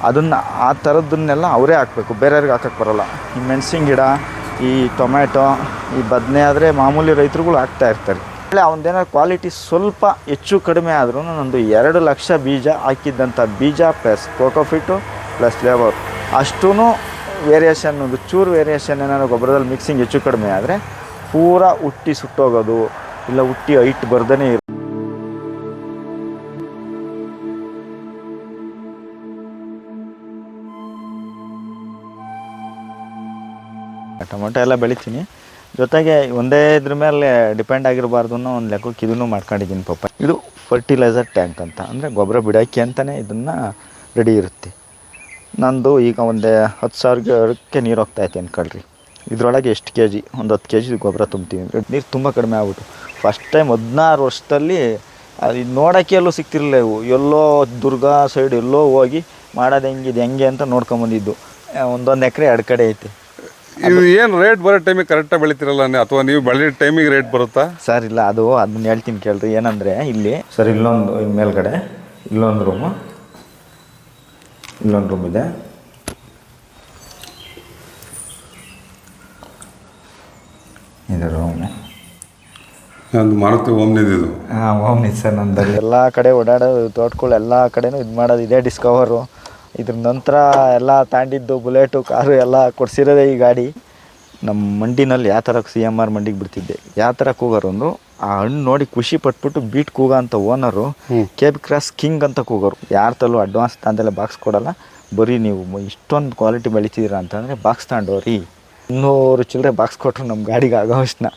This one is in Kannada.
ಅದನ್ನು ಆ ಥರದನ್ನೆಲ್ಲ ಅವರೇ ಹಾಕಬೇಕು, ಬೇರೆಯವ್ರಿಗೆ ಹಾಕಕ್ಕೆ ಬರೋಲ್ಲ. ಈ ಮೆಣಸಿನ ಗಿಡ, ಈ ಟೊಮ್ಯಾಟೊ, ಈ ಬದನೆ ಆದರೆ ಮಾಮೂಲಿ ರೈತರುಗಳು ಹಾಕ್ತಾ ಇರ್ತಾರೆ. ಅವನದೇನಾದ್ರು ಕ್ವಾಲಿಟಿ ಸ್ವಲ್ಪ ಹೆಚ್ಚು ಕಡಿಮೆ ಆದ್ರೂ ಒಂದು 2 ಲಕ್ಷ ಬೀಜ ಹಾಕಿದ್ದಂಥ ಬೀಜ ಪ್ಲಸ್ ಕೋಕೋಫಿಟ್ಟು ಪ್ಲಸ್ ಲೇಬರ್ ಅಷ್ಟೂ ವೇರಿಯೇಷನ್, ಒಂದು ಚೂರು ವೇರಿಯೇಷನ್ ಏನಾದ್ರು ಗೊಬ್ಬರದಲ್ಲಿ ಮಿಕ್ಸಿಂಗ್ ಹೆಚ್ಚು ಕಡಿಮೆ ಆದರೆ ಪೂರಾ ಹುಟ್ಟಿ ಸುಟ್ಟೋಗೋದು, ಇಲ್ಲ ಹುಟ್ಟಿ ಹೈಟ್ ಬರ್ದೇ ಇರೋದು. ಟೊಮೊಟೊ ಎಲ್ಲ ಬೆಳಿತೀನಿ, ಜೊತೆಗೆ ಒಂದೇ ಇದ್ರ ಮೇಲೆ ಡಿಪೆಂಡ್ ಆಗಿರಬಾರ್ದು ಅನ್ನೋ ಒಂದು ಲೆಕ್ಕಕ್ಕೆ ಇದನ್ನು ಮಾಡ್ಕೊಂಡಿದ್ದೀನಿ ಪಾಪ. ಇದು ಫರ್ಟಿಲೈಸರ್ ಟ್ಯಾಂಕ್ ಅಂತ, ಅಂದರೆ ಗೊಬ್ಬರ ಬಿಡೋಕ್ಕೆ ಅಂತಲೇ ಇದನ್ನು ರೆಡಿ ಇರುತ್ತೆ. ನಂದು ಈಗ ಒಂದು 10,000 ನೀರು ಹೋಗ್ತಾಯಿತ್ತು ಅಂದ್ಕೊಳ್ರಿ. ಇದರೊಳಗೆ ಎಷ್ಟು ಕೆ ಜಿ, ಒಂದು 10 ಕೆ ಜಿ ಗೊಬ್ಬರ ತುಂಬ್ತೀವಿ. ನೀರು ತುಂಬ ಕಡಿಮೆ ಆಗ್ಬಿಟ್ಟು ಫಸ್ಟ್ ಟೈಮ್ 16 ವರ್ಷದಲ್ಲಿ ಅದು ನೋಡೋಕ್ಕೆ ಎಲ್ಲೂ ಸಿಗ್ತಿರಲಿಲ್ಲ. ಇವು ಎಲ್ಲೋ ದುರ್ಗ ಸೈಡ್ ಎಲ್ಲೋ ಹೋಗಿ ಮಾಡೋದು ಹೆಂಗೆ ಅಂತ ನೋಡ್ಕೊಂಬಂದಿದ್ದು. 1 ಎಕರೆ 2 ಕಡೆ ಐತೆ. ಇದು ಏನು ರೇಟ್ ಬರೋ ಟೈಮಿಗೆ ಕರೆಕ್ಟಾಗಿ ಬೆಳಿತಿರಲ್ಲ, ಅಥವಾ ನೀವು ಬೆಳೆಯೋ ಟೈಮಿಗೆ ರೇಟ್ ಬರುತ್ತಾ ಸರ್? ಇಲ್ಲ, ಅದನ್ನ ಹೇಳ್ತೀನಿ ಕೇಳ್ರಿ. ಏನಂದರೆ ಇಲ್ಲಿ ಸರ್ ಇಲ್ಲೊಂದು ಮೇಲ್ಗಡೆ ಇಲ್ಲೊಂದು ರೂಮ್ ಇದೆ. ಇದು ರೂಮು, ಒಂದು ಮಾರುತಿ ಓಮ್ನಿದು. ಹಾಂ, ಓಮ್ನಿ ಸರ್. ನಂದಲ್ಲಿ ಎಲ್ಲ ಕಡೆ ಓಡಾಡೋದು, ತೋಟಗಳು ಎಲ್ಲ ಕಡೆನೂ ಇದು ಮಾಡೋದು ಇದೇ ಡಿಸ್ಕವರು. ಇದ್ರ ನಂತರ ಎಲ್ಲ ತಾಂಡಿದ್ದು ಬುಲೆಟು ಕಾರು ಎಲ್ಲ ಕೊಡ್ಸಿರೋದೇ ಈ ಗಾಡಿ. ನಮ್ಮ ಮಂಡಿನಲ್ಲಿ ಯಾವ ಥರ CMR ಮಂಡಿಗೆ ಬಿಡ್ತಿದ್ದೆ, ಯಾವ ಥರ ಕೂಗೋರು ಅಂದರು. ಆ ಹಣ್ಣು ನೋಡಿ ಖುಷಿ ಪಟ್ಬಿಟ್ಟು ಬೀಟ್ ಕೂಗ ಅಂತ ಓನರು KB ಕ್ರಾಸ್ ಕಿಂಗ್ ಅಂತ ಕೂಗೋರು. ಯಾರ ತಲೂ ಅಡ್ವಾನ್ಸ್ ತಂದೆಲ್ಲ ಬಾಕ್ಸ್ ಕೊಡೋಲ್ಲ, ಬರೀ ನೀವು ಇಷ್ಟೊಂದು ಕ್ವಾಲಿಟಿ ಬೆಳಿತಿದ್ದೀರಾ ಅಂತಂದರೆ ಬಾಕ್ಸ್ ತಗೊಂಡೋರಿ 200 ಚಿಲ್ಲರೆ ಬಾಕ್ಸ್ ಕೊಟ್ಟರು ನಮ್ಮ ಗಾಡಿಗೆ ಆಗೋ ಅಷ್ಟನ್ನ.